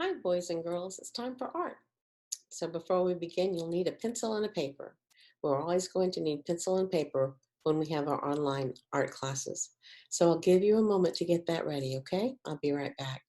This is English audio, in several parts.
Hi, boys and girls. It's time for art. So before we begin, you'll need a pencil and a paper. We're always going to need pencil and paper when we have our online art classes. So I'll give you a moment to get that ready, okay? I'll be right back.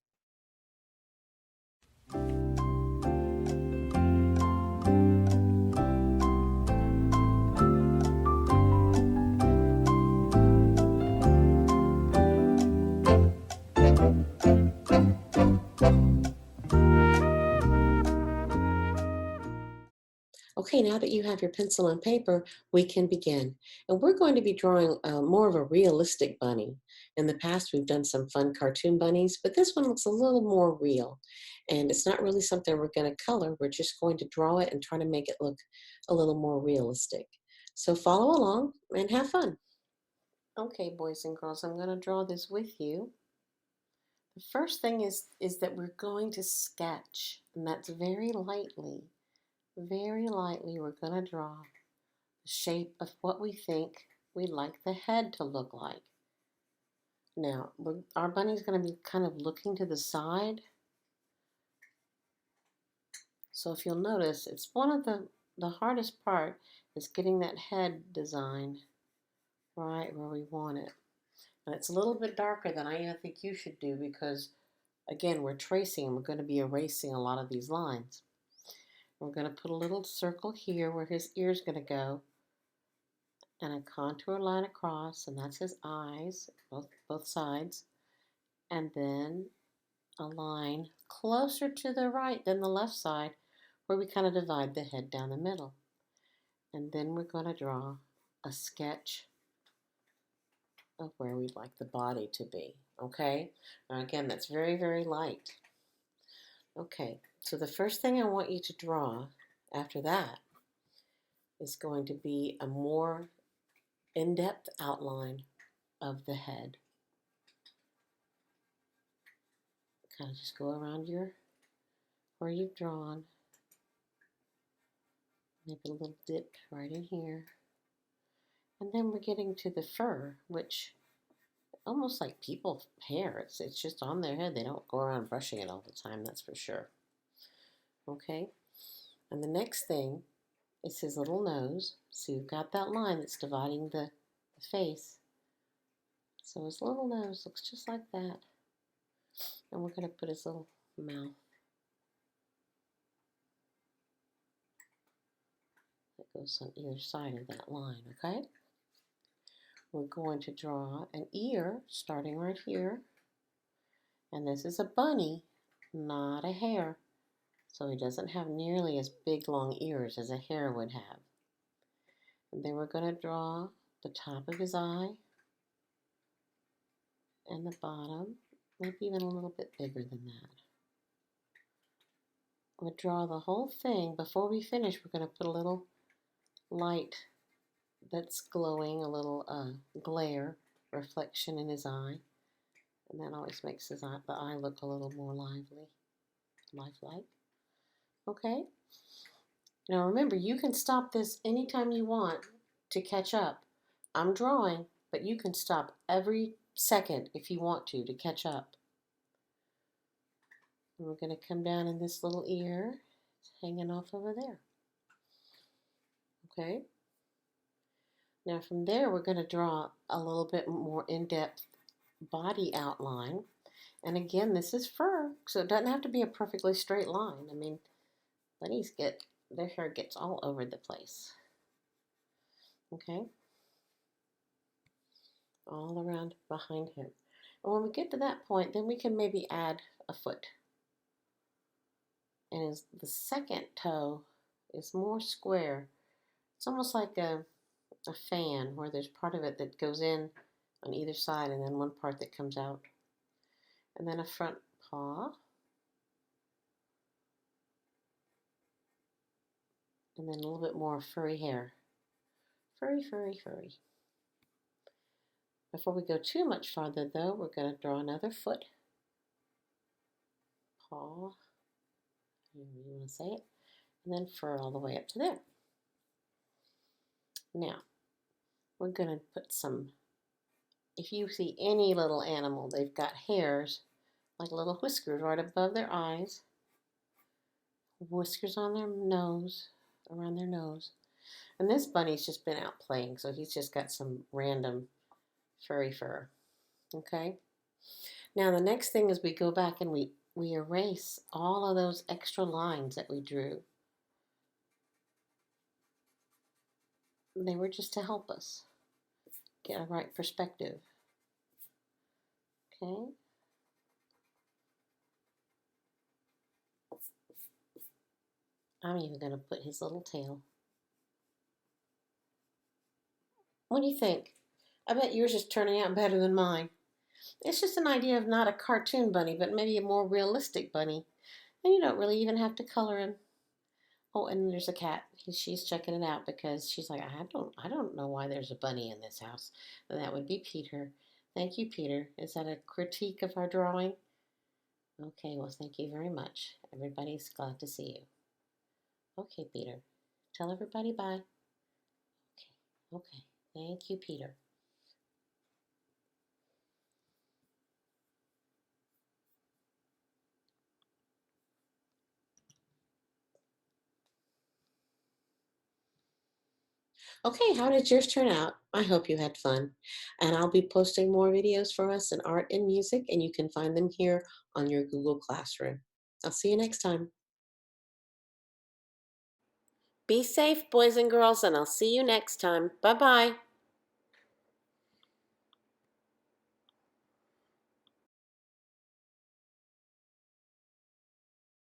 Okay, now that you have your pencil and paper, we can begin. And we're going to be drawing more of a realistic bunny. In the past, we've done some fun cartoon bunnies, but this one looks a little more real. And it's not really something we're going to color. We're just going to draw it and try to make it look a little more realistic. So follow along and have fun. Okay, boys and girls, I'm going to draw this with you. The first thing is that we're going to sketch, and that's very lightly. Very lightly, we're going to draw the shape of what we think we'd like the head to look like. Now, our bunny's going to be kind of looking to the side. So if you'll notice, it's one of the hardest part is getting that head design right where we want it. And it's a little bit darker than I think you should do because, again, we're tracing and we're going to be erasing a lot of these lines. We're going to put a little circle here where his ear's going to go and a contour line across, and that's his eyes, both sides, and then a line closer to the right than the left side where we kind of divide the head down the middle. And then we're going to draw a sketch of where we'd like the body to be, okay? Now again, that's very, very light. Okay, so the first thing I want you to draw after that is going to be a more in-depth outline of the head. Kind of just go around where you've drawn. Maybe a little dip right in here. And then we're getting to the fur, which almost like people hair. It's just on their head. They don't go around brushing it all the time, that's for sure. Okay? And the next thing is his little nose. So you've got that line that's dividing the face. So his little nose looks just like that. And we're going to put his little mouth that goes on either side of that line, okay? We're going to draw an ear starting right here. And this is a bunny, not a hare. So he doesn't have nearly as big long ears as a hare would have. And then we're going to draw the top of his eye and the bottom, maybe even a little bit bigger than that. We'll draw the whole thing. Before we finish, we're going to put a little light that's glowing, a little glare reflection in his eye. And that always makes the eye look a little more lifelike. Okay? Now remember, you can stop this anytime you want to catch up. I'm drawing, but you can stop every second if you want to catch up. And we're going to come down in this little ear. It's hanging off over there. Okay? Now from there, we're going to draw a little bit more in-depth body outline. And again, this is fur, so it doesn't have to be a perfectly straight line. I mean, bunnies their hair gets all over the place. Okay? All around behind him. And when we get to that point, then we can maybe add a foot. And the second toe is more square. It's almost like a fan where there's part of it that goes in on either side and then one part that comes out. And then a front paw. And then a little bit more furry hair. Furry, furry, furry. Before we go too much farther though, we're going to draw another foot. Paw. However you want to say it. And then fur all the way up to there. Now, we're going to put some, if you see any little animal, they've got hairs, like little whiskers right above their eyes. whiskers on their nose, around their nose. And this bunny's just been out playing, so he's just got some random furry fur. Okay? Now the next thing is we go back and we erase all of those extra lines that we drew. They were just to help us get a right perspective. Okay? I'm even going to put his little tail. What do you think? I bet yours is turning out better than mine. It's just an idea of not a cartoon bunny, but maybe a more realistic bunny. And you don't really even have to color him. Oh, and there's a cat. She's checking it out because she's like, I don't know why there's a bunny in this house. And that would be Peter. Thank you, Peter. Is that a critique of our drawing? Okay, well, thank you very much. Everybody's glad to see you. Okay, Peter. Tell everybody bye. Okay, okay. Thank you, Peter. Okay, how did yours turn out? I hope you had fun. And I'll be posting more videos for us in art and music, and you can find them here on your Google Classroom. I'll see you next time. Be safe, boys and girls, and I'll see you next time. Bye-bye.